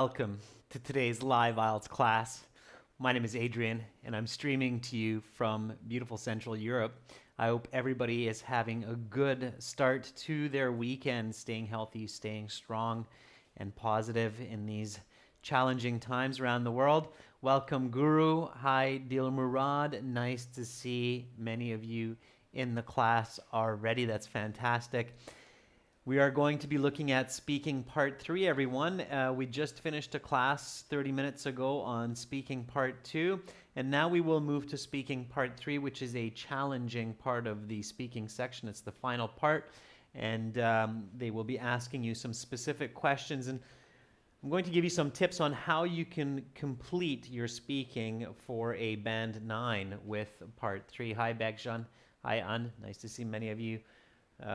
Welcome to today's live IELTS class. My name is Adrian and I'm streaming to you from beautiful Central Europe. I hope everybody is having a good start to their weekend, staying healthy, staying strong and positive in these challenging times around the world. Welcome Guru. Hi Dil Murad. Nice to see many of you in the class already. That's fantastic. We are going to be looking at speaking part 3, everyone. We just finished a class 30 minutes ago on speaking part 2, and now we will move to speaking part 3, which is a challenging part of the speaking section. It's the final part, and they will be asking you some specific questions, and I'm going to give you some tips on how you can complete your speaking for a Band 9 with part 3. Hi, Begjan. Hi, An. Nice to see many of you.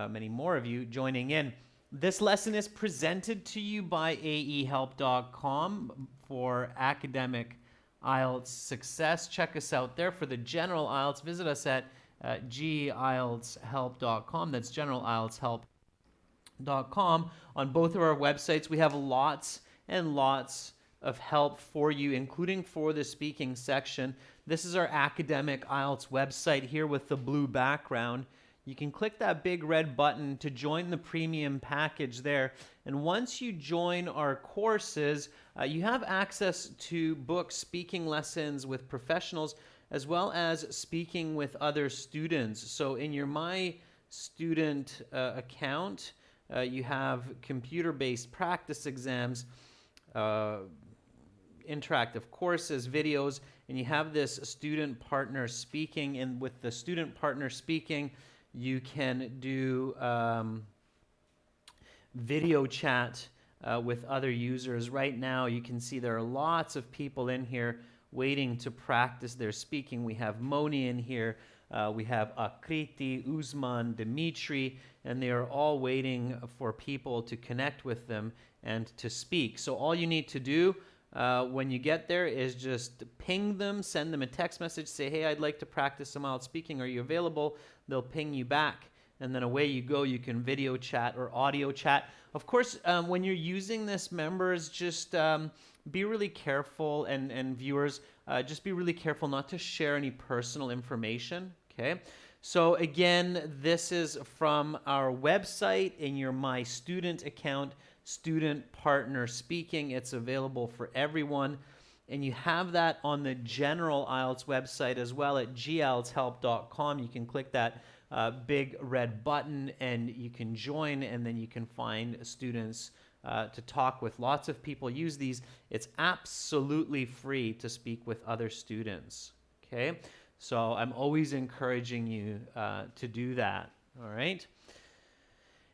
Many more of you joining in. This lesson is presented to you by aehelp.com for academic IELTS success. Check us out there. For the general IELTS, visit us at gieltshelp.com. That's generalieltshelp.com. On both of our websites, we have lots and lots of help for you, including for the speaking section. This is our academic IELTS website here with the blue background. You can click that big red button to join the premium package there. And once you join our courses, you have access to book speaking lessons with professionals as well as speaking with other students. So in your My Student account, you have computer-based practice exams, interactive courses, videos, and you have this student partner speaking. And with the student partner speaking, you can do video chat with other users. Right now, you can see there are lots of people in here waiting to practice their speaking. We have Moni in here. We have Akriti, Uzman, Dimitri, and they are all waiting for people to connect with them and to speak. So all you need to do when you get there is just ping them, send them a text message, say, hey, I'd like to practice some IELTS speaking. Are you available? They'll ping you back, and then away you go. You can video chat or audio chat. Of course, when you're using this, members, just be really careful, and viewers, just be really careful not to share any personal information, okay? So again, this is from our website in your My Student account, Student Partner Speaking. It's available for everyone. And you have that on the general IELTS website as well at gieltshelp.com. You can click that big red button and you can join, and then you can find students to talk with. Lots of people use these. It's absolutely free to speak with other students. Okay, so I'm always encouraging you to do that. All right.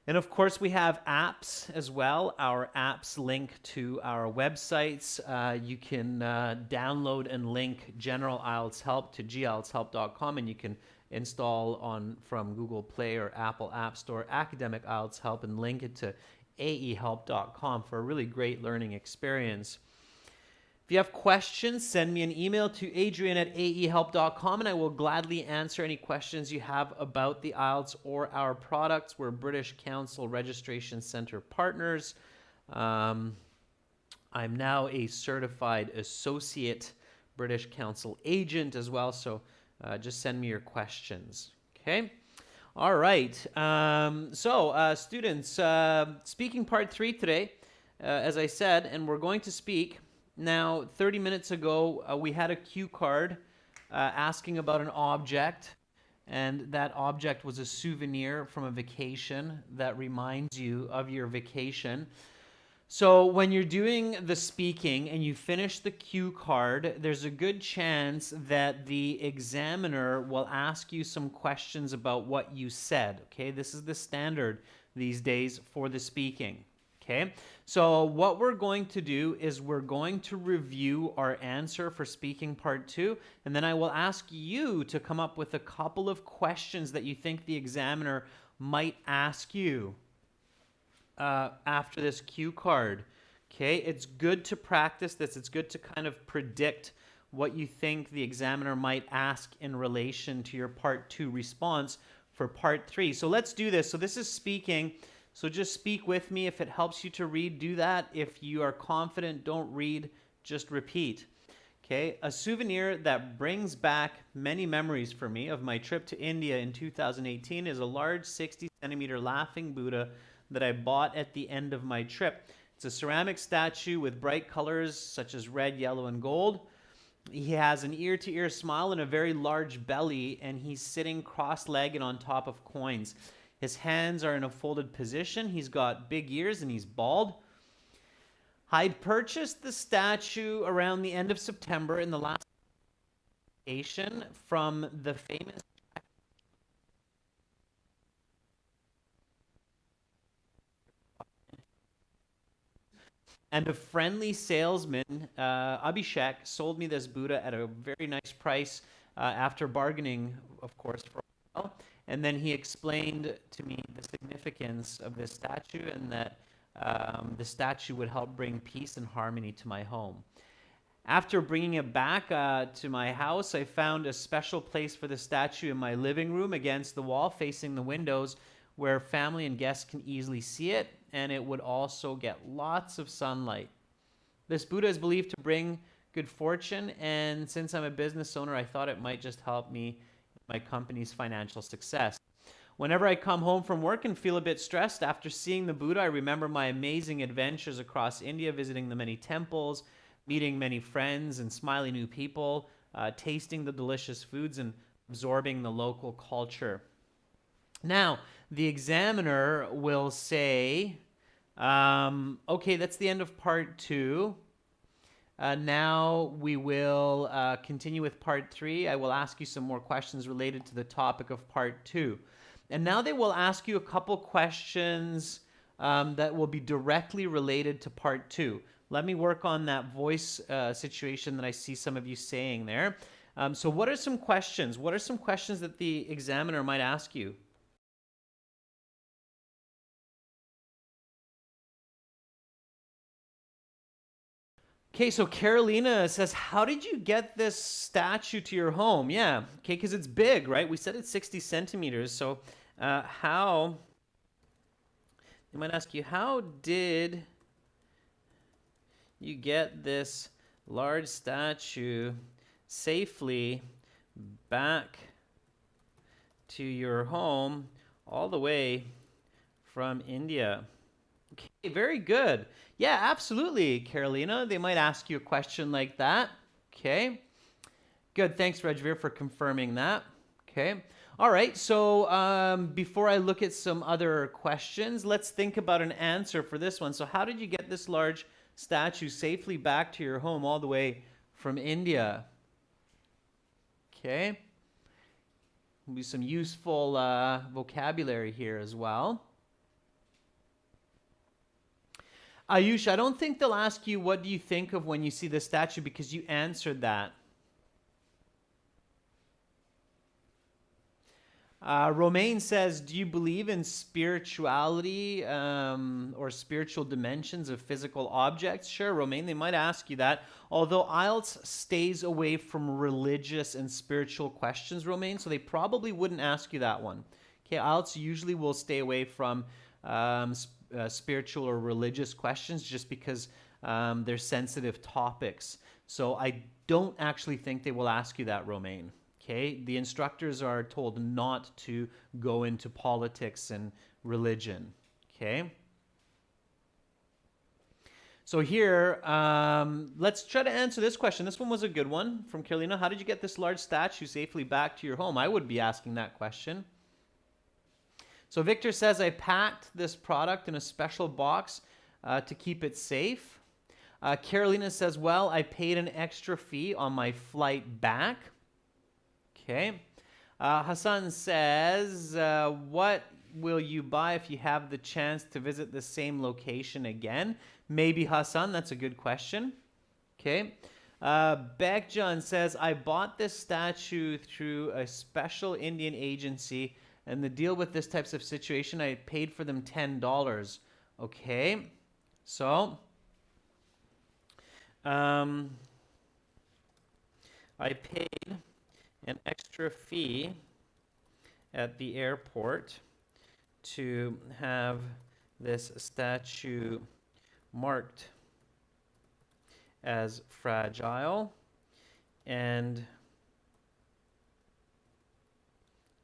And of course, we have apps as well. Our apps link to our websites. You can download and link General IELTS Help to gieltshelp.com, and you can install from Google Play or Apple App Store Academic IELTS Help and link it to aehelp.com for a really great learning experience. If you have questions, send me an email to adrian@aehelp.com, and I will gladly answer any questions you have about the IELTS or our products. We're British Council Registration Center partners. I'm now a certified associate British Council agent as well, so just send me your questions, okay? All right, students, speaking part 3 today, as I said, and we're going to speak. Now, 30 minutes ago, we had a cue card asking about an object, and that object was a souvenir from a vacation that reminds you of your vacation. So when you're doing the speaking and you finish the cue card, there's a good chance that the examiner will ask you some questions about what you said, okay? This is the standard these days for the speaking. Okay, so what we're going to do is we're going to review our answer for speaking part 2, and then I will ask you to come up with a couple of questions that you think the examiner might ask you after this cue card. Okay, it's good to practice this. It's good to kind of predict what you think the examiner might ask in relation to your part 2 response for part 3. So let's do this. So this is speaking. So just speak with me. If it helps you to read, do that. If you are confident, don't read, just repeat. Okay, a souvenir that brings back many memories for me of my trip to India in 2018 is a large 60-centimeter laughing Buddha that I bought at the end of my trip. It's a ceramic statue with bright colors such as red, yellow, and gold. He has an ear-to-ear smile and a very large belly, and he's sitting cross-legged on top of coins. His hands are in a folded position. He's got big ears and he's bald. I'd purchased the statue around the end of September in the last vacation from the famous and a friendly salesman, Abhishek, sold me this Buddha at a very nice price after bargaining, of course, for a while. And then he explained to me the significance of this statue and that the statue would help bring peace and harmony to my home. After bringing it back to my house, I found a special place for the statue in my living room against the wall facing the windows where family and guests can easily see it, and it would also get lots of sunlight. This Buddha is believed to bring good fortune, and since I'm a business owner, I thought it might just help me with my company's financial success. Whenever I come home from work and feel a bit stressed after seeing the Buddha, I remember my amazing adventures across India, visiting the many temples, meeting many friends and smiling new people, tasting the delicious foods and absorbing the local culture. Now, the examiner will say, okay, that's the end of part 2. Now we will continue with part 3. I will ask you some more questions related to the topic of part 2. And now they will ask you a couple questions that will be directly related to part 2. Let me work on that voice situation that I see some of you saying there. So what are some questions? What are some questions that the examiner might ask you? Okay, so Carolina says, how did you get this statue to your home? Yeah, okay, because it's big, right? We said it's 60 centimeters. So how, they might ask you, how did you get this large statue safely back to your home all the way from India? Okay, very good. Yeah, absolutely, Carolina. They might ask you a question like that. Okay, good. Thanks, Rajveer, for confirming that. Okay. All right, so before I look at some other questions, let's think about an answer for this one. So how did you get this large statue safely back to your home all the way from India? Okay. There'll be some useful vocabulary here as well. Ayush, I don't think they'll ask you what do you think of when you see the statue because you answered that. Romaine says, do you believe in spirituality or spiritual dimensions of physical objects? Sure, Romaine, they might ask you that. Although IELTS stays away from religious and spiritual questions, Romaine, so they probably wouldn't ask you that one. Okay, IELTS usually will stay away from spiritual or religious questions just because they're sensitive topics. So I don't actually think they will ask you that, Romaine. Okay, the instructors are told not to go into politics and religion. Okay. So here, let's try to answer this question. This one was a good one from Carolina. How did you get this large statue safely back to your home? I would be asking that question. So Victor says, I packed this product in a special box to keep it safe. Carolina says, well, I paid an extra fee on my flight back. Okay. Hassan says, what will you buy if you have the chance to visit the same location again? Maybe Hassan, that's a good question. Okay. Bekjan says, I bought this statue through a special Indian agency, and the deal with this types of situation, I paid for them $10. Okay. So, I paid an extra fee at the airport to have this statue marked as fragile and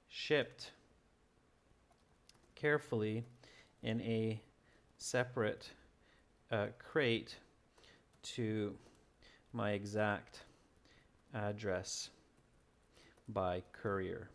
shipped carefully in a separate crate to my exact address by courier.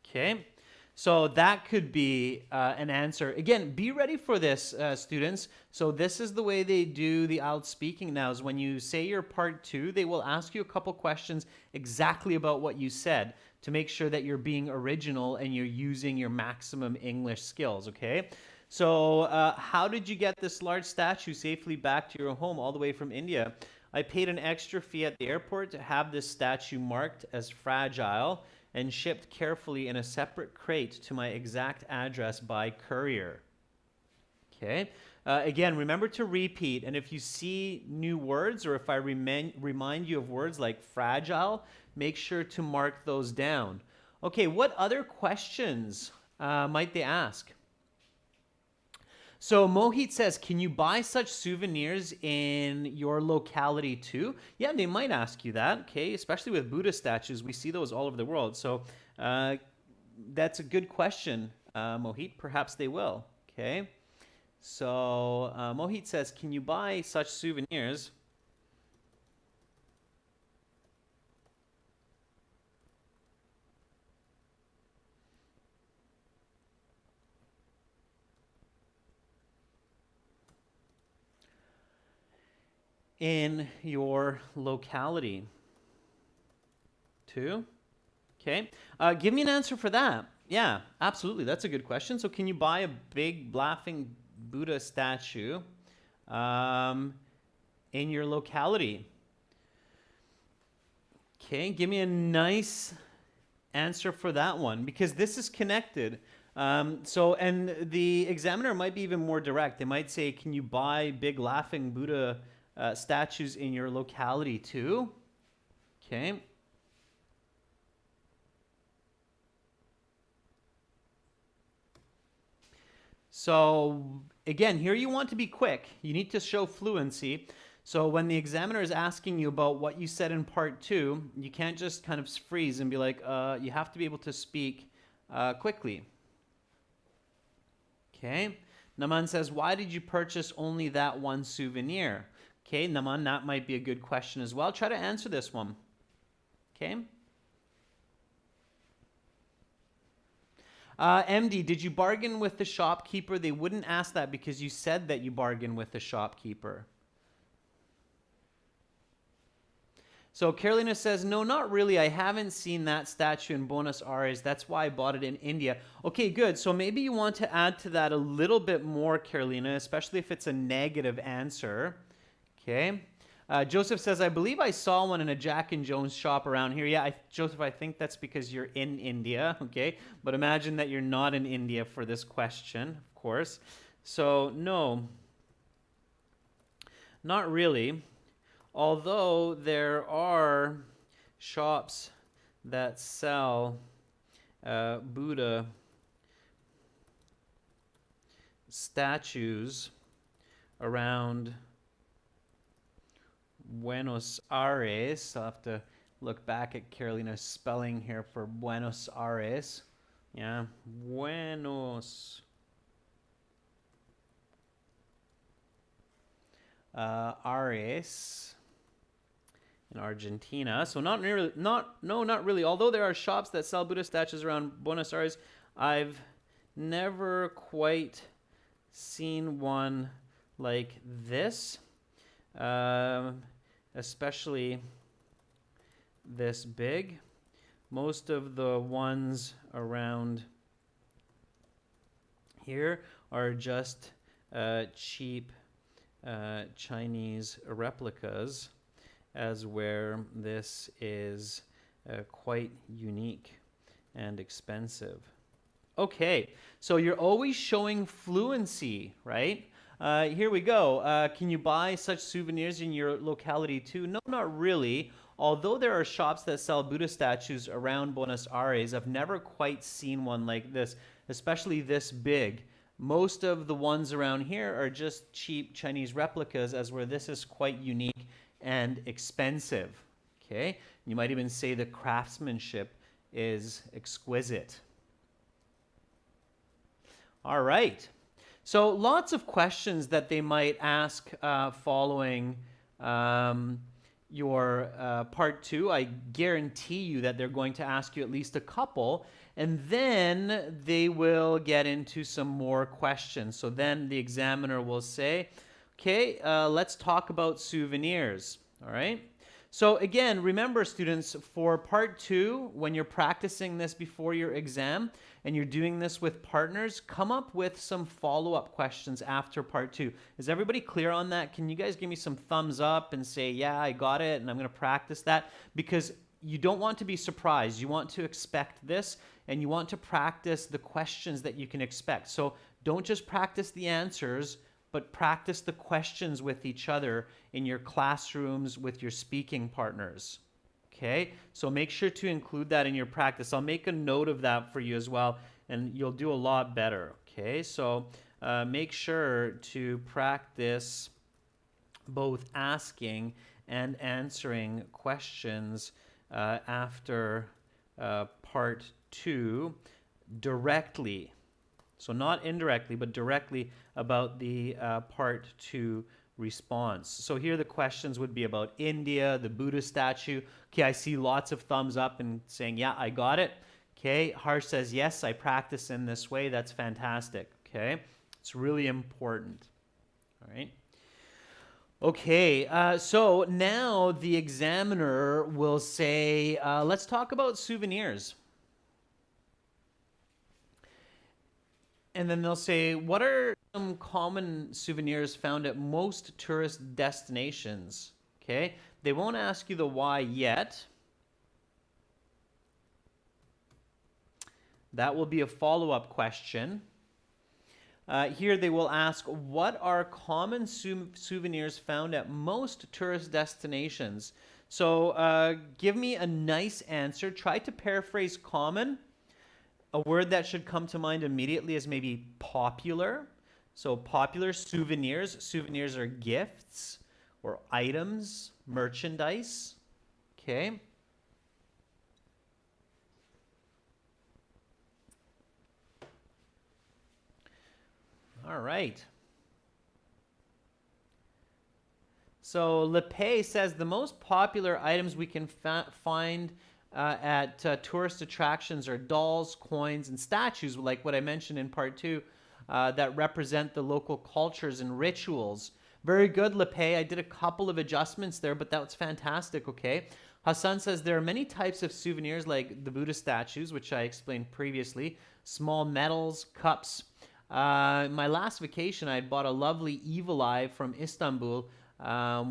Okay, so that could be an answer. Again, be ready for this, students. So this is the way they do the IELTS speaking now, is when you say your part 2, they will ask you a couple questions exactly about what you said to make sure that you're being original and you're using your maximum English skills, okay? So how did you get this large statue safely back to your home all the way from India? I paid an extra fee at the airport to have this statue marked as fragile and shipped carefully in a separate crate to my exact address by courier. Okay. Again, remember to repeat. And if you see new words, or if I remind you of words like fragile, make sure to mark those down. Okay, what other questions might they ask? So Mohit says, can you buy such souvenirs in your locality too? Yeah, they might ask you that, okay? Especially with Buddha statues, we see those all over the world. So that's a good question, Mohit. Perhaps they will, okay? So Mohit says, can you buy such souvenirs in your locality too? Okay, give me an answer for that. Yeah, absolutely, that's a good question. So can you buy a big laughing Buddha statue in your locality? Okay, give me a nice answer for that one, because this is connected. And the examiner might be even more direct. They might say, can you buy big laughing Buddha statues in your locality too? Okay. So again, here you want to be quick. You need to show fluency. So when the examiner is asking you about what you said in part 2, you can't just kind of freeze and be like, you have to be able to speak quickly. Okay. Naman says, why did you purchase only that one souvenir? Okay, Naman, that might be a good question as well. Try to answer this one. Okay. MD, did you bargain with the shopkeeper? They wouldn't ask that because you said that you bargained with the shopkeeper. So Carolina says, no, not really. I haven't seen that statue in Buenos Aires. That's why I bought it in India. Okay, good. So maybe you want to add to that a little bit more, Carolina, especially if it's a negative answer. Okay. Joseph says, I believe I saw one in a Jack and Jones shop around here. Yeah, Joseph, I think that's because you're in India, okay? But imagine that you're not in India for this question, of course. So, no, not really. Although there are shops that sell Buddha statues around Buenos Aires. I'll have to look back at Carolina's spelling here for Buenos Aires. Yeah, Buenos Aires in Argentina. So not really. Although there are shops that sell Buddha statues around Buenos Aires, I've never quite seen one like this. Especially this big. Most of the ones around here are just cheap Chinese replicas, as where this is quite unique and expensive. Okay, so you're always showing fluency, right? Here we go. Can you buy such souvenirs in your locality too? No, not really. although there are shops that sell Buddha statues around Buenos Aires, I've never quite seen one like this, especially this big. Most of the ones around here are just cheap Chinese replicas, as where this is quite unique and expensive. Okay, you might even say the craftsmanship is exquisite. All right. So lots of questions that they might ask following your part 2. I guarantee you that they're going to ask you at least a couple, and then they will get into some more questions. So then the examiner will say, okay, let's talk about souvenirs. All right. So again, remember students, for part 2, when you're practicing this before your exam and you're doing this with partners, come up with some follow-up questions after part 2. Is everybody clear on that? Can you guys give me some thumbs up and say, yeah, I got it, and I'm going to practice that? Because you don't want to be surprised. You want to expect this, and you want to practice the questions that you can expect. So don't just practice the answers, but practice the questions with each other in your classrooms with your speaking partners. Okay, so make sure to include that in your practice. I'll make a note of that for you as well, and you'll do a lot better. Okay, so make sure to practice both asking and answering questions after part 2 directly. So not indirectly, but directly about the part 2 response. So here the questions would be about India, the Buddha statue. Okay, I see lots of thumbs up and saying, yeah, I got it. Okay, Harsh says, yes, I practice in this way. That's fantastic. Okay, it's really important. All right. Okay, so now the examiner will say, let's talk about souvenirs. And then they'll say, what are some common souvenirs found at most tourist destinations? Okay, they won't ask you the why yet. That will be a follow-up question. Here they will ask, what are common souvenirs found at most tourist destinations? So give me a nice answer. Try to paraphrase common. A word that should come to mind immediately is maybe popular. So popular, souvenirs. Souvenirs are gifts or items, merchandise. Okay. All right. So Lepay says the most popular items we can find at tourist attractions are dolls, coins, and statues, like what I mentioned in part 2, that represent the local cultures and rituals. Very good, Lepay. I did a couple of adjustments there, but that was fantastic, okay? Hassan says there are many types of souvenirs like the Buddha statues, which I explained previously, small medals, cups. My last vacation, I bought a lovely evil eye from Istanbul,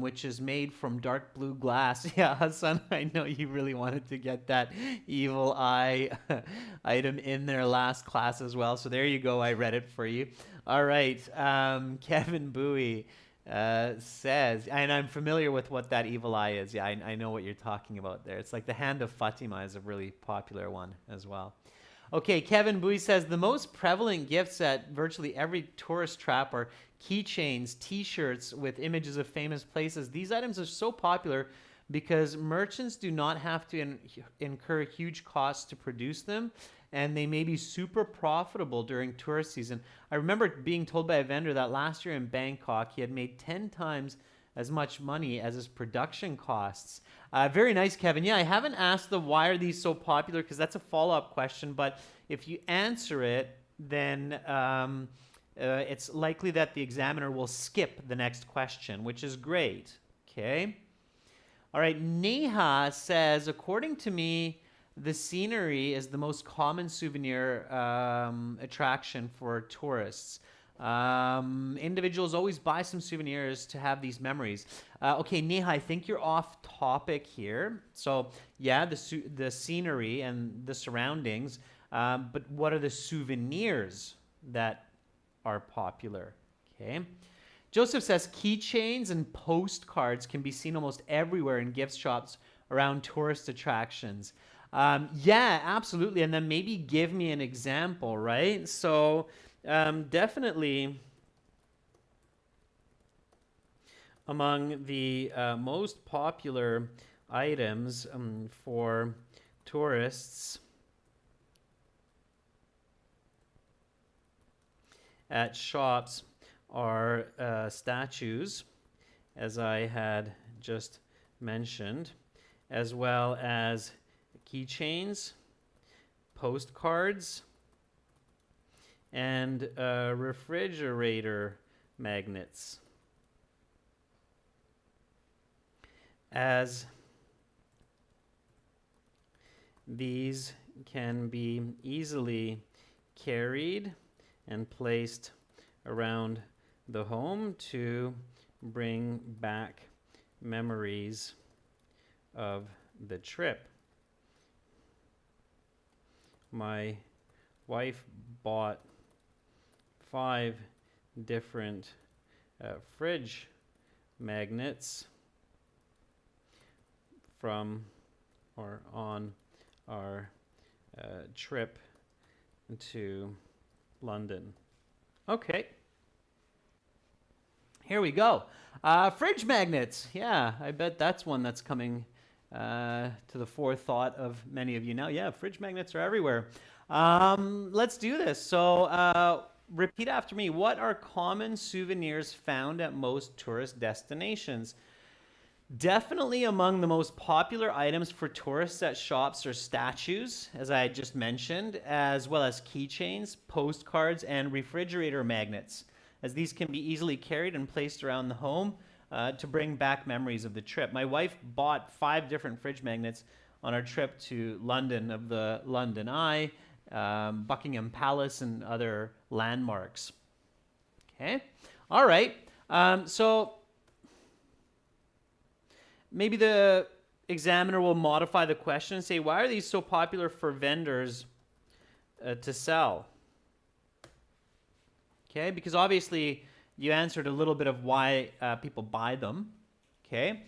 which is made from dark blue glass. Yeah, Hassan, I know you really wanted to get that evil eye item in their last class as well. So there you go. I read it for you. All right. Kevin Bowie says, and I'm familiar with what that evil eye is. Yeah, I know what you're talking about there. It's like the Hand of Fatima is a really popular one as well. Okay, Kevin Bowie says the most prevalent gifts at virtually every tourist trap are keychains, t-shirts with images of famous places. These items are so popular because merchants do not have to incur huge costs to produce them, and they may be super profitable during tourist season. I remember being told by a vendor that last year in Bangkok, he had made 10 times as much money as his production costs. Very nice, Kevin. Yeah, I haven't asked the why are these so popular because that's a follow-up question, but if you answer it, then it's likely that the examiner will skip the next question, which is great. Okay. All right, Neha says, according to me, the scenery is the most common souvenir attraction for tourists. Individuals always buy some souvenirs to have these memories. Okay, Neha, I think you're off topic here. So yeah, the scenery and the surroundings, but what are the souvenirs that are popular? Okay. Joseph says keychains and postcards can be seen almost everywhere in gift shops around tourist attractions. Yeah, absolutely. And then maybe give me an example, right? So definitely among the most popular items for tourists at shops are statues, as I had just mentioned, as well as keychains, postcards, and refrigerator magnets. As these can be easily carried and placed around the home to bring back memories of the trip. My wife bought 5 different fridge magnets from or on our trip to London. Okay. Here we go. Fridge magnets. Yeah, I bet that's one that's coming to the forethought of many of you now. Yeah, fridge magnets are everywhere. Let's do this. So repeat after me. What are common souvenirs found at most tourist destinations? Definitely among the most popular items for tourists at shops are statues, as I just mentioned, as well as keychains, postcards, and refrigerator magnets, as these can be easily carried and placed around the home to bring back memories of the trip. My wife bought 5 different fridge magnets on our trip to London, of the London Eye, Buckingham Palace, and other landmarks. Okay, all right. So maybe the examiner will modify the question and say, why are these so popular for vendors to sell? Okay, because obviously you answered a little bit of why people buy them. Okay,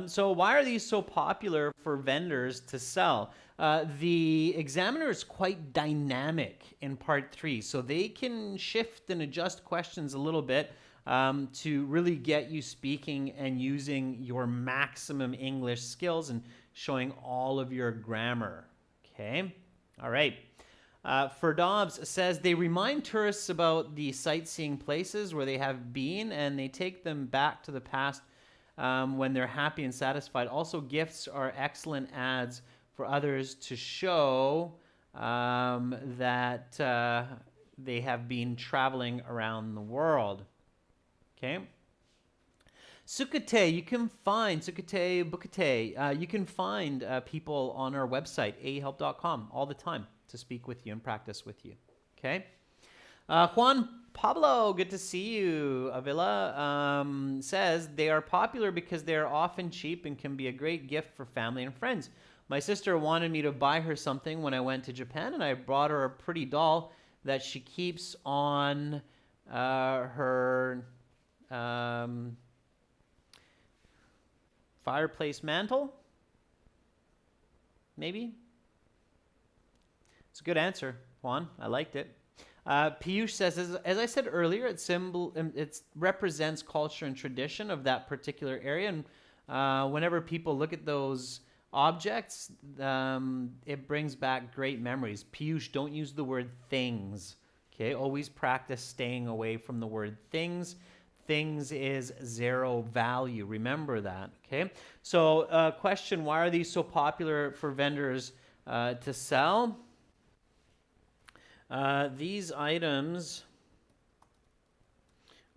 so why are these so popular for vendors to sell? The examiner is quite dynamic in part 3, so they can shift and adjust questions a little bit to really get you speaking and using your maximum English skills and showing all of your grammar. Okay, all right. Ferdobbs says they remind tourists about the sightseeing places where they have been, and they take them back to the past when they're happy and satisfied. Also, gifts are excellent ads for others to show that they have been traveling around the world. Okay. Sukate, you can find Sukate Bukate. You can find people on our website, ahelp.com, all the time to speak with you and practice with you. Okay. Juan Pablo, good to see you. Avila says they are popular because they are often cheap and can be a great gift for family and friends. My sister wanted me to buy her something when I went to Japan, and I brought her a pretty doll that she keeps on her fireplace mantle. Maybe. It's a good answer, Juan. I liked it. Piyush says, as I said earlier, it represents culture and tradition of that particular area. And whenever people look at those objects, it brings back great memories. Piyush, don't use the word things. Okay, always practice staying away from the word things. Things is 0 value. Remember that. Okay. So, question: why are these so popular for vendors to sell? These items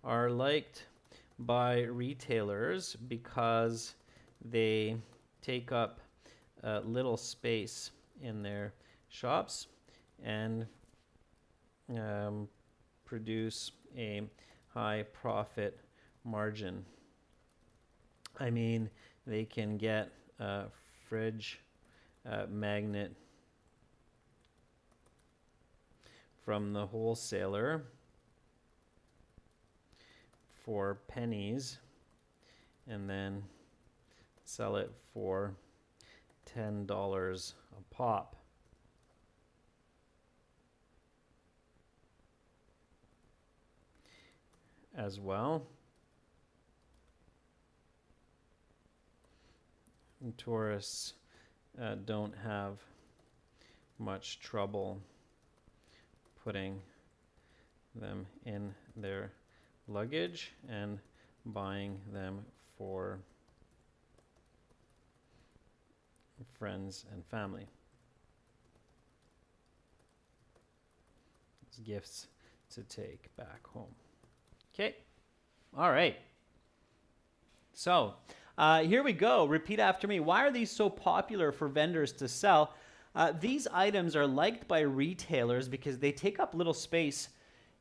are liked by retailers because they take up little space in their shops and produce a high profit margin. I mean, they can get a fridge magnet from the wholesaler for pennies and then sell it for $10 a pop. As well. And tourists don't have much trouble putting them in their luggage and buying them for friends and family. As gifts to take back home. Okay. All right. So here we go. Repeat after me. Why are these so popular for vendors to sell? These items are liked by retailers because they take up little space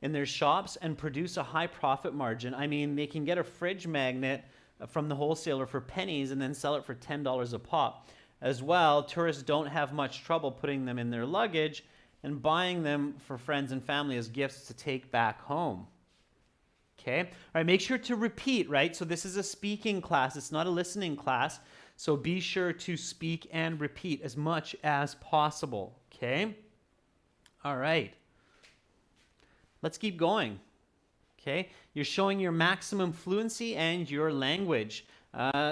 in their shops and produce a high profit margin. I mean, they can get a fridge magnet from the wholesaler for pennies and then sell it for $10 a pop. As well, tourists don't have much trouble putting them in their luggage and buying them for friends and family as gifts to take back home. Okay? All right, make sure to repeat, right? So this is a speaking class. It's not a listening class. So be sure to speak and repeat as much as possible. Okay? All right. Let's keep going. Okay? You're showing your maximum fluency and your language.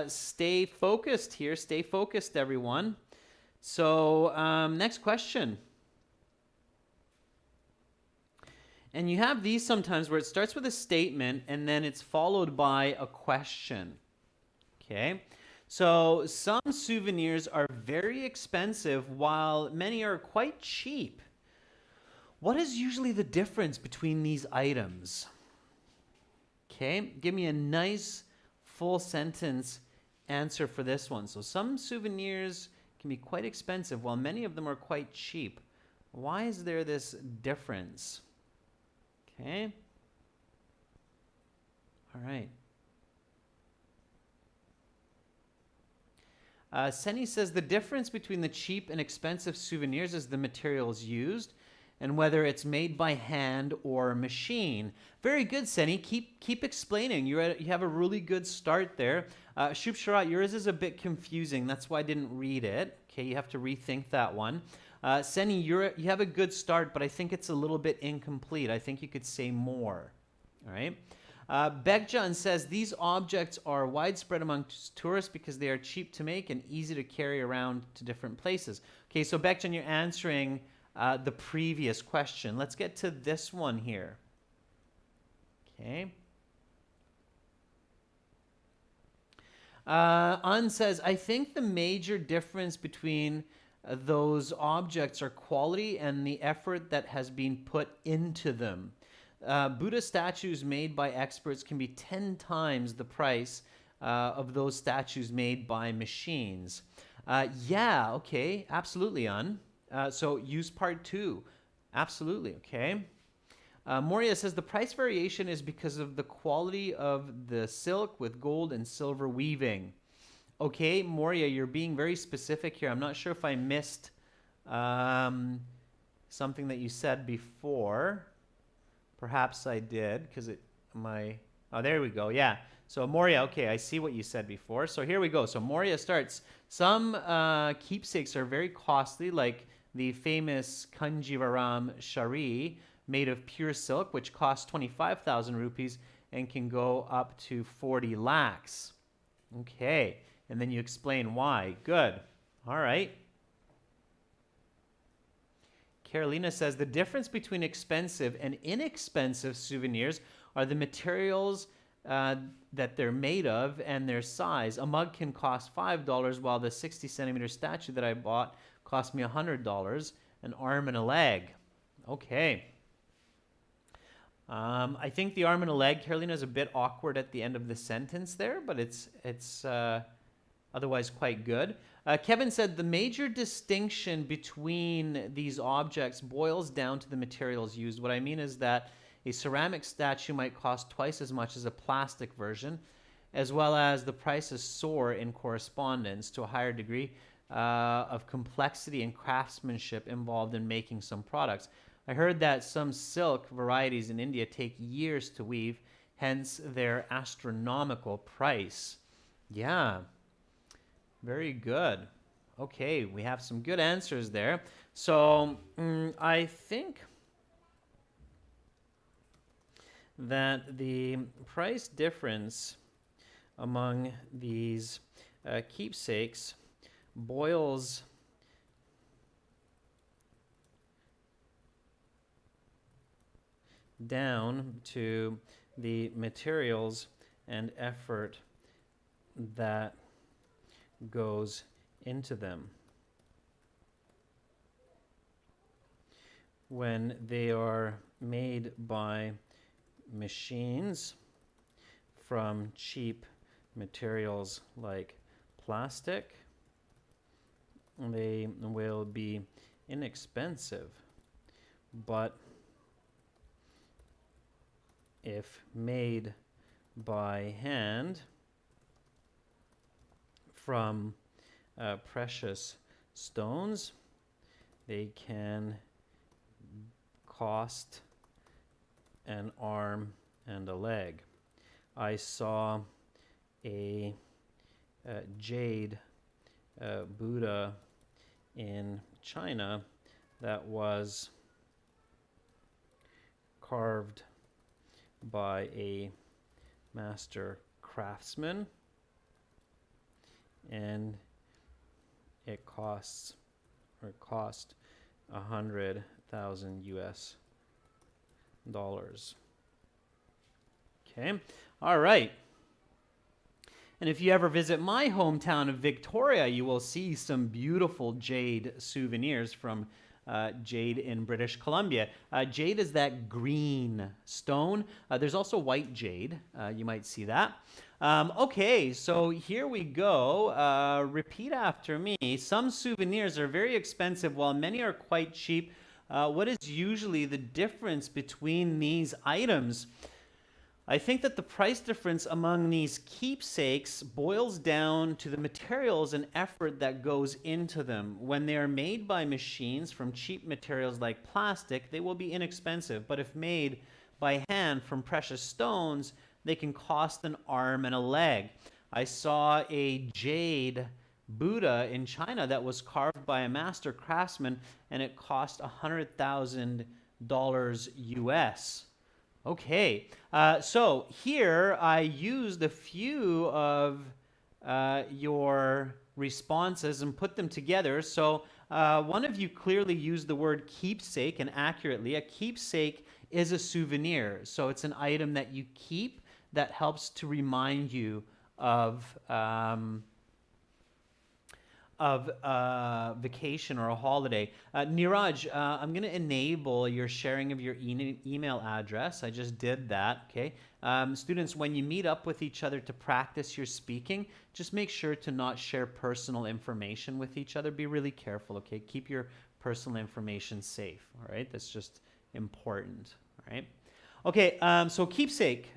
Stay focused here. Stay focused, everyone. So next question. And you have these sometimes where it starts with a statement and then it's followed by a question. Okay? So some souvenirs are very expensive while many are quite cheap. What is usually the difference between these items? Okay, give me a nice full sentence answer for this one. So some souvenirs can be quite expensive while many of them are quite cheap. Why is there this difference? Okay. All right. Seni says the difference between the cheap and expensive souvenirs is the materials used and whether it's made by hand or machine. Very good, Seni. Keep explaining. You have a really good start there. Shub Sharat, yours is a bit confusing. That's why I didn't read it. Okay, you have to rethink that one. Seni, you have a good start, but I think it's a little bit incomplete. I think you could say more. All right. Bekjan says these objects are widespread among tourists because they are cheap to make and easy to carry around to different places. Okay, so Bekjan, you're answering the previous question. Let's get to this one here. Okay. An says, I think the major difference between those objects are quality and the effort that has been put into them. Buddha statues made by experts can be 10 times the price of those statues made by machines. Yeah, okay, absolutely, An. So use part 2. Absolutely, okay. Moria says the price variation is because of the quality of the silk with gold and silver weaving. Okay, Moria, you're being very specific here. I'm not sure if I missed something that you said before. Perhaps I did, because oh, there we go, yeah. So Moria, okay, I see what you said before. So here we go. So Moria starts. Some keepsakes are very costly, like the famous Kanjivaram Shari, made of pure silk, which costs 25,000 rupees and can go up to 40 lakhs. Okay, and then you explain why. Good. All right. Carolina says the difference between expensive and inexpensive souvenirs are the materials that they're made of and their size. A mug can cost $5 while the 60-centimeter statue that I bought cost me $100, an arm and a leg. Okay. I think the arm and a leg, Carolina, is a bit awkward at the end of the sentence there, but it's otherwise quite good. Kevin said the major distinction between these objects boils down to the materials used. What I mean is that a ceramic statue might cost twice as much as a plastic version, as well as the prices soar in correspondence to a higher degree of complexity and craftsmanship involved in making some products. I heard that some silk varieties in India take years to weave, hence their astronomical price. Yeah. Very good. Okay, we have some good answers there. So I think that the price difference among these keepsakes boils down to the materials and effort that goes into them when they are made by machines from cheap materials like plastic. They will be inexpensive, but if made by hand from precious stones, they can cost an arm and a leg. I saw a jade Buddha in China that was carved by a master craftsman, and it cost 100,000 US dollars. Okay, all right. And if you ever visit my hometown of Victoria, you will see some beautiful jade souvenirs from jade in British Columbia. Jade is that green stone. There's also white jade. You might see that. Okay, so here we go. Repeat after me. Some souvenirs are very expensive while many are quite cheap. What is usually the difference between these items? I think that the price difference among these keepsakes boils down to the materials and effort that goes into them. When they are made by machines from cheap materials like plastic, they will be inexpensive. But if made by hand from precious stones, they can cost an arm and a leg. I saw a jade Buddha in China that was carved by a master craftsman, and it cost $100,000 US. Okay, so here I used a few of your responses and put them together. So one of you clearly used the word keepsake, and accurately. A keepsake is a souvenir. So it's an item that you keep that helps to remind you of vacation or a holiday. Niraj, I'm going to enable your sharing of your email address. I just did that, okay? Students, when you meet up with each other to practice your speaking, just make sure to not share personal information with each other. Be really careful, okay? Keep your personal information safe, all right? That's just important, all right? Okay, so keepsake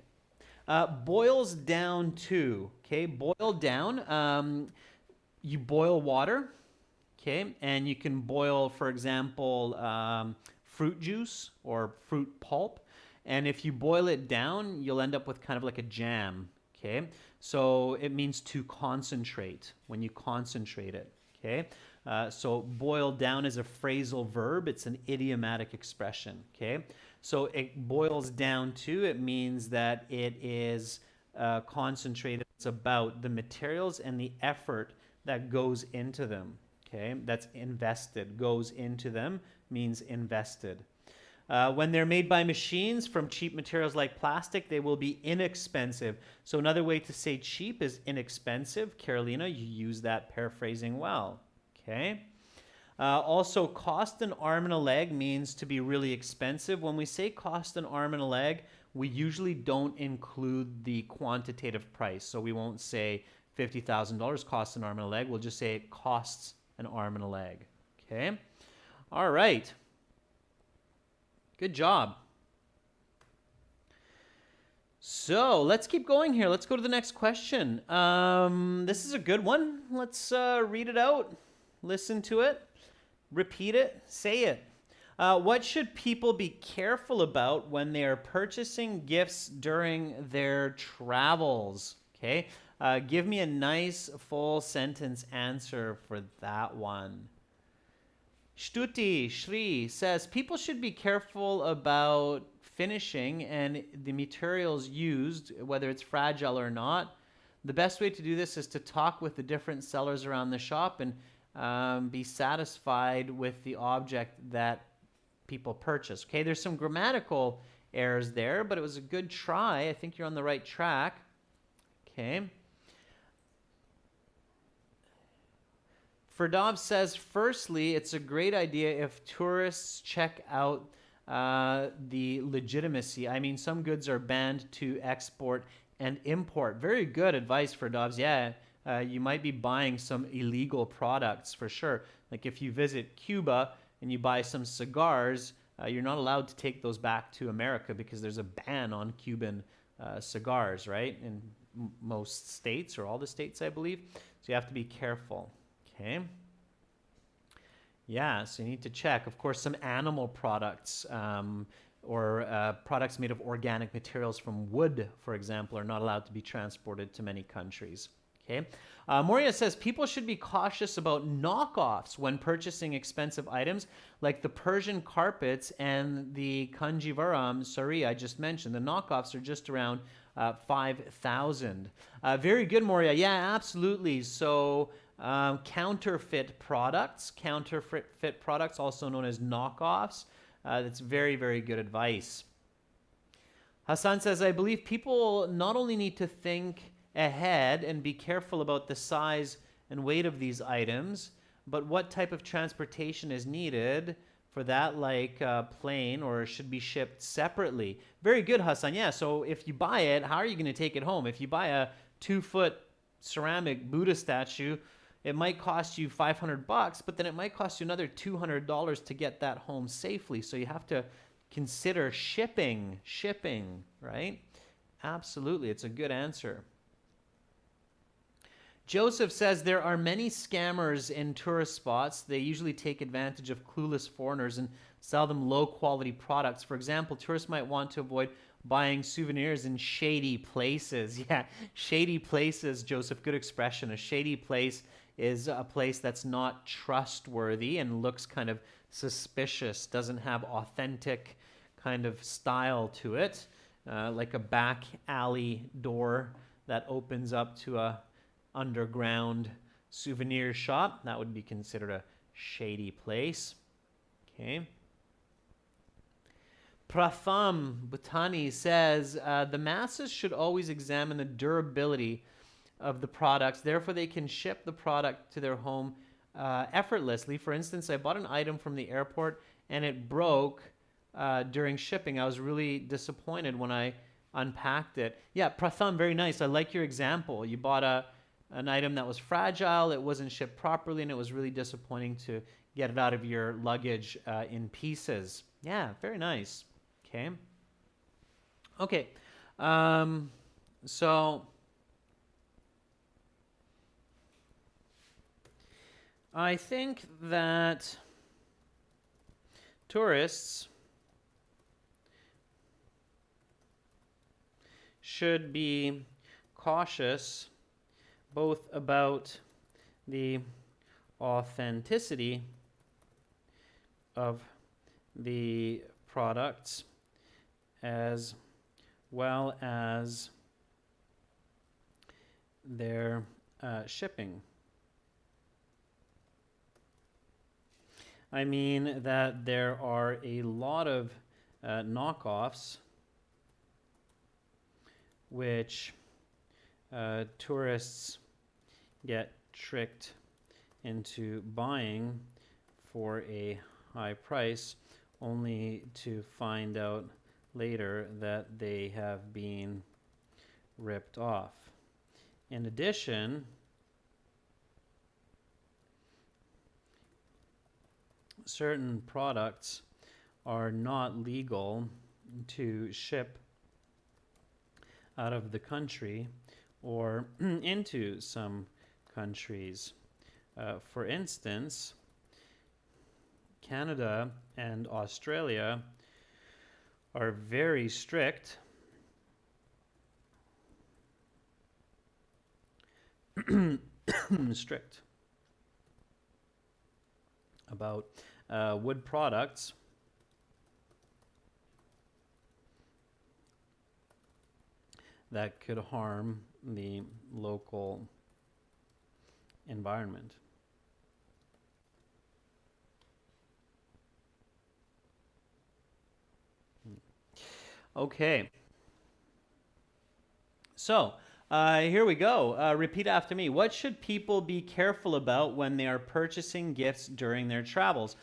boils down to, okay? Boil down. You boil water, okay, and you can boil, for example, fruit juice or fruit pulp, and if you boil it down, you'll end up with kind of like a jam, okay? So it means to concentrate, when you concentrate it, okay? So boil down is a phrasal verb. It's an idiomatic expression, okay? So it boils down to, it means that it is concentrated. It's about the materials and the effort that goes into them, okay? That's invested. Goes into them means invested. When they're made by machines from cheap materials like plastic, they will be inexpensive. So another way to say cheap is inexpensive. Carolina, you use that paraphrasing well, okay? Also, cost an arm and a leg means to be really expensive. When we say cost an arm and a leg, we usually don't include the quantitative price. So we won't say $50,000 costs an arm and a leg. We'll just say it costs an arm and a leg. Okay? All right. Good job. So let's keep going here. Let's go to the next question. This is a good one. Let's read it out. Listen to it. Repeat it. Say it. What should people be careful about when they are purchasing gifts during their travels? Okay. Give me a nice full sentence answer for that one. Shtuti Shri says people should be careful about finishing and the materials used, whether it's fragile or not. The best way to do this is to talk with the different sellers around the shop and be satisfied with the object that people purchase. Okay, there's some grammatical errors there, but it was a good try. I think you're on the right track. Okay. Ferdov says, firstly, it's a great idea if tourists check out the legitimacy. I mean, some goods are banned to export and import. Very good advice, Ferdovs. Yeah, you might be buying some illegal products for sure. Like if you visit Cuba and you buy some cigars, you're not allowed to take those back to America because there's a ban on Cuban cigars, right? In most states, or all the states, I believe. So you have to be careful. Okay. Yeah, so you need to check. Of course, some animal products or products made of organic materials from wood, for example, are not allowed to be transported to many countries. Okay. Moria says people should be cautious about knockoffs when purchasing expensive items like the Persian carpets and the Kanjivaram sari I just mentioned. The knockoffs are just around 5,000. Very good, Moria. Yeah, absolutely. So counterfeit products, also known as knockoffs. That's very, very good advice. Hassan says, I believe people not only need to think ahead and be careful about the size and weight of these items, but what type of transportation is needed for that, like plane, or should be shipped separately. Very good, Hassan. Yeah, so if you buy it, how are you going to take it home? If you buy a 2-foot ceramic Buddha statue, it might cost you $500, but then it might cost you another $200 to get that home safely. So you have to consider shipping, right? Absolutely, it's a good answer. Joseph says there are many scammers in tourist spots. They usually take advantage of clueless foreigners and sell them low-quality products. For example, tourists might want to avoid buying souvenirs in shady places. Yeah, shady places, Joseph, good expression. A shady place is a place that's not trustworthy and looks kind of suspicious, doesn't have authentic kind of style to it, like a back alley door that opens up to a underground souvenir shop. That would be considered a shady place. Okay. Pratham Bhutani says, the masses should always examine the durability of the products. Therefore, they can ship the product to their home effortlessly. For instance, I bought an item from the airport and it broke during shipping. I was really disappointed when I unpacked it. Yeah, Pratham, very nice. I like your example. You bought an item that was fragile, it wasn't shipped properly, and it was really disappointing to get it out of your luggage in pieces. Yeah, very nice. Okay. So I think that tourists should be cautious both about the authenticity of the products as well as their shipping. I mean that there are a lot of knockoffs which tourists get tricked into buying for a high price, only to find out later that they have been ripped off. In addition, certain products are not legal to ship out of the country or into some countries. For instance, Canada and Australia are very strict strict about wood products that could harm the local environment. Okay. So, here we go. Repeat after me. What should people be careful about when they are purchasing gifts during their travels?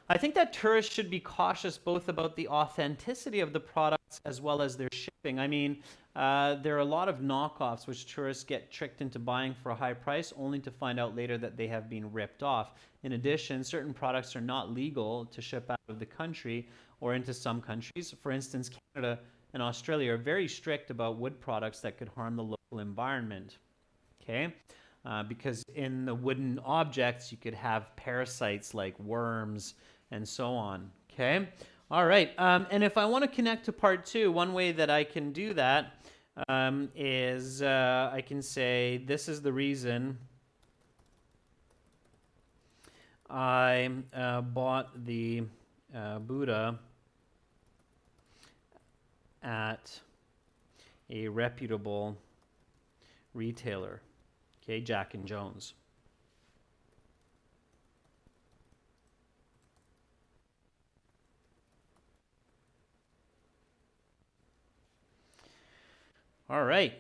I think that tourists should be cautious both about the authenticity of the products as well as their shipping. I mean, there are a lot of knockoffs which tourists get tricked into buying for a high price only to find out later that they have been ripped off. In addition, certain products are not legal to ship out of the country or into some countries. For instance, Canada and Australia are very strict about wood products that could harm the local environment. Okay? Because in the wooden objects, you could have parasites like worms and so on. Okay? All right. And if I want to connect to part two, one way that I can do that is I can say, this is the reason I bought the Buddha at a reputable retailer. Okay, Jack and Jones. All right.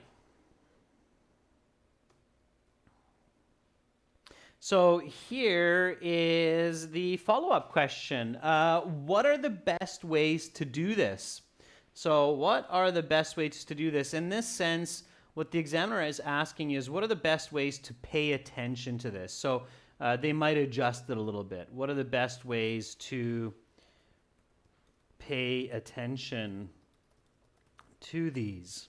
So here is the follow-up question. What are the best ways to do this? So what are the best ways to do this? In this sense, what the examiner is asking is, what are the best ways to pay attention to this? So they might adjust it a little bit. What are the best ways to pay attention to these?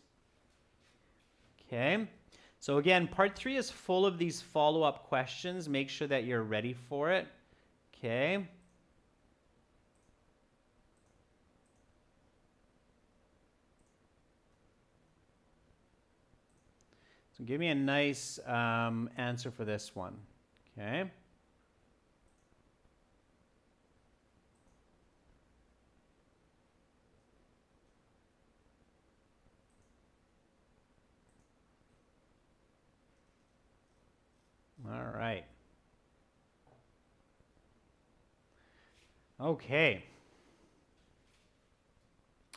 Okay. So again, part three is full of these follow-up questions. Make sure that you're ready for it. Okay. So give me a nice answer for this one. Okay. All right. Okay.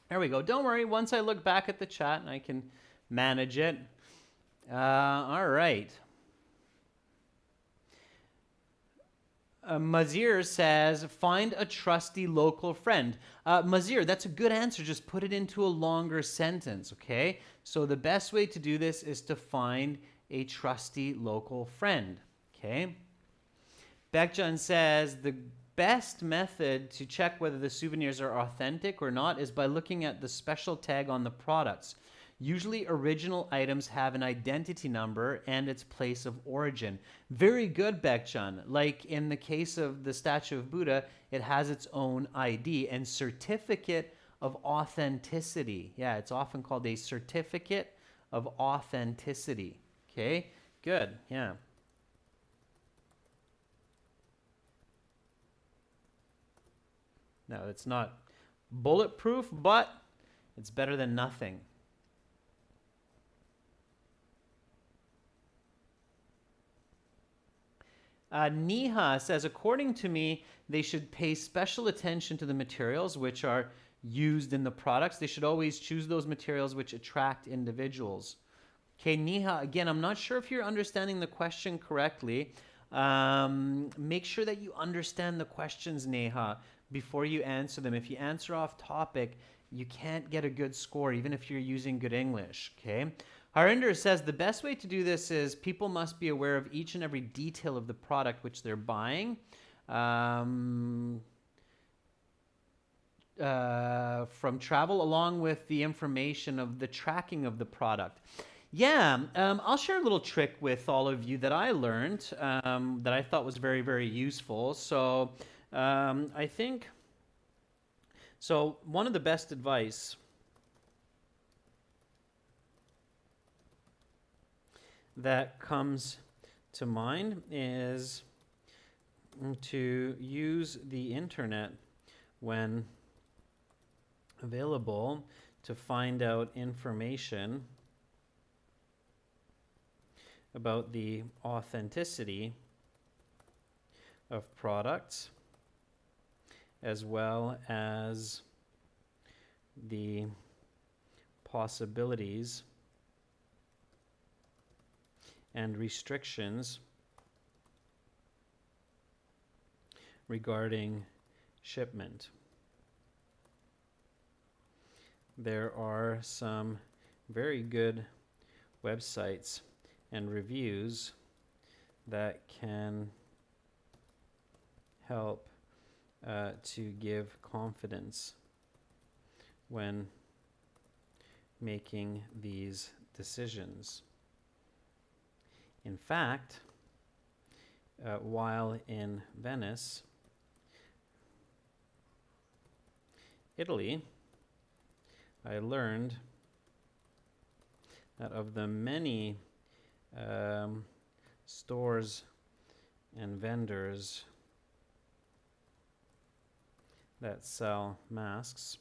There we go. Don't worry. Once I look back at the chat, I can manage it. All right. Mazir says, find a trusty local friend. Mazir, that's a good answer. Just put it into a longer sentence, okay? So the best way to do this is to find a trusty local friend, okay? Bekjan says, the best method to check whether the souvenirs are authentic or not is by looking at the special tag on the products. Usually original items have an identity number and its place of origin. Very good, Bekchan. Like in the case of the statue of Buddha, it has its own ID and certificate of authenticity. Yeah, it's often called a certificate of authenticity. Okay, good, yeah. No, it's not bulletproof, but it's better than nothing. Niha says, according to me, they should pay special attention to the materials which are used in the products. They should always choose those materials which attract individuals. Okay, Niha, again, I'm not sure if you're understanding the question correctly. Make sure that you understand the questions, Neha, before you answer them. If you answer off topic, you can't get a good score, even if you're using good English, okay? Harinder says the best way to do this is people must be aware of each and every detail of the product which they're buying. From travel, along with the information of the tracking of the product. Yeah, I'll share a little trick with all of you that I learned that I thought was very, very useful. So I think, so one of the best advice that comes to mind is to use the internet when available to find out information about the authenticity of products, as well as the possibilities and restrictions regarding shipment. There are some very good websites and reviews that can help to give confidence when making these decisions. In fact, while in Venice, Italy, I learned that of the many stores and vendors that sell masks,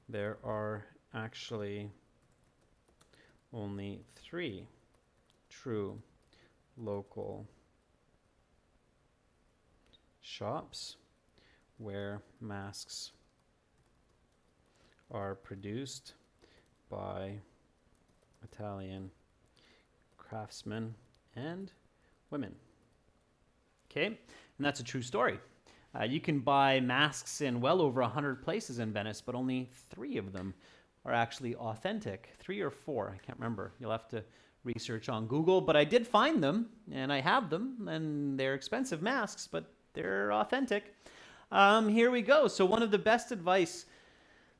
there are actually only 3 true local shops where masks are produced by Italian craftsmen and women. Okay, and that's a true story. You can buy masks in well over 100 places in Venice, but only 3 of them are actually authentic. 3 or 4, I can't remember. You'll have to research on Google, but I did find them, and I have them, and they're expensive masks, but they're authentic. Here we go. So one of the best advice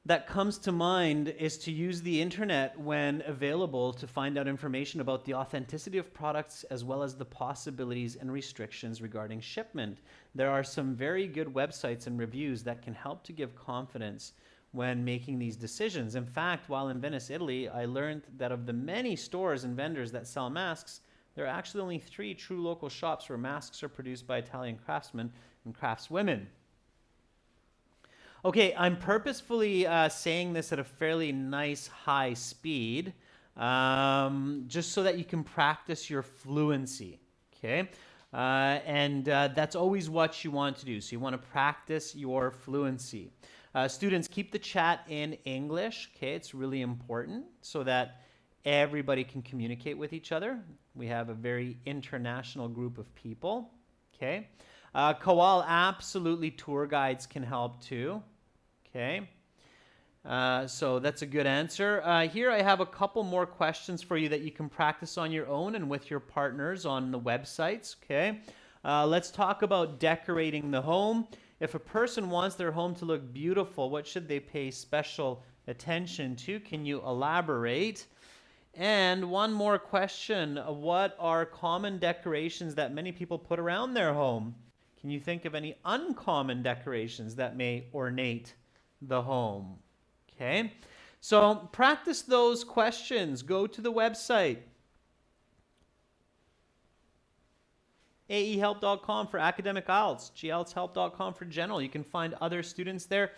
that comes to mind is to use the internet when available to find out information about the authenticity of products, as well as the possibilities and restrictions regarding shipment. There are some very good websites and reviews that can help to give confidence when making these decisions. In fact, while in Venice, Italy, I learned that of the many stores and vendors that sell masks, there are actually only 3 true local shops where masks are produced by Italian craftsmen and craftswomen. Okay, I'm purposefully saying this at a fairly nice high speed, just so that you can practice your fluency, okay? That's always what you want to do. So you want to practice your fluency. Students, keep the chat in English, okay? It's really important so that everybody can communicate with each other. We have a very international group of people, okay? Kawal, absolutely, tour guides can help too. Okay, so that's a good answer. Here I have a couple more questions for you that you can practice on your own and with your partners on the websites. Okay, let's talk about decorating the home. If a person wants their home to look beautiful, what should they pay special attention to? Can you elaborate? And one more question. What are common decorations that many people put around their home? Can you think of any uncommon decorations that may ornate the home? Okay, so practice those questions. Go to the website, aehelp.com for academic IELTS, gltshelp.com for general. You can find other students there.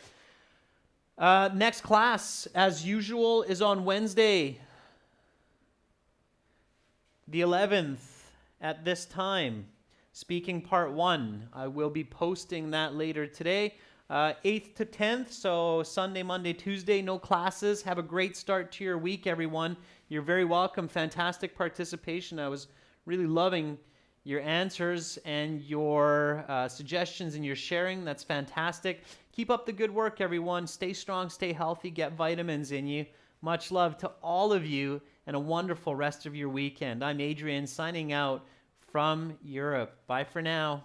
Next class, as usual, is on Wednesday, the 11th, at this time. Speaking part 1. I will be posting that later today. 8th to 10th, so Sunday, Monday, Tuesday, no classes. Have a great start to your week, everyone. You're very welcome. Fantastic participation. I was really loving your answers and your suggestions and your sharing. That's fantastic. Keep up the good work, everyone. Stay strong, stay healthy, get vitamins in you. Much love to all of you, and a wonderful rest of your weekend. I'm Adrian, signing out from Europe. Bye for now.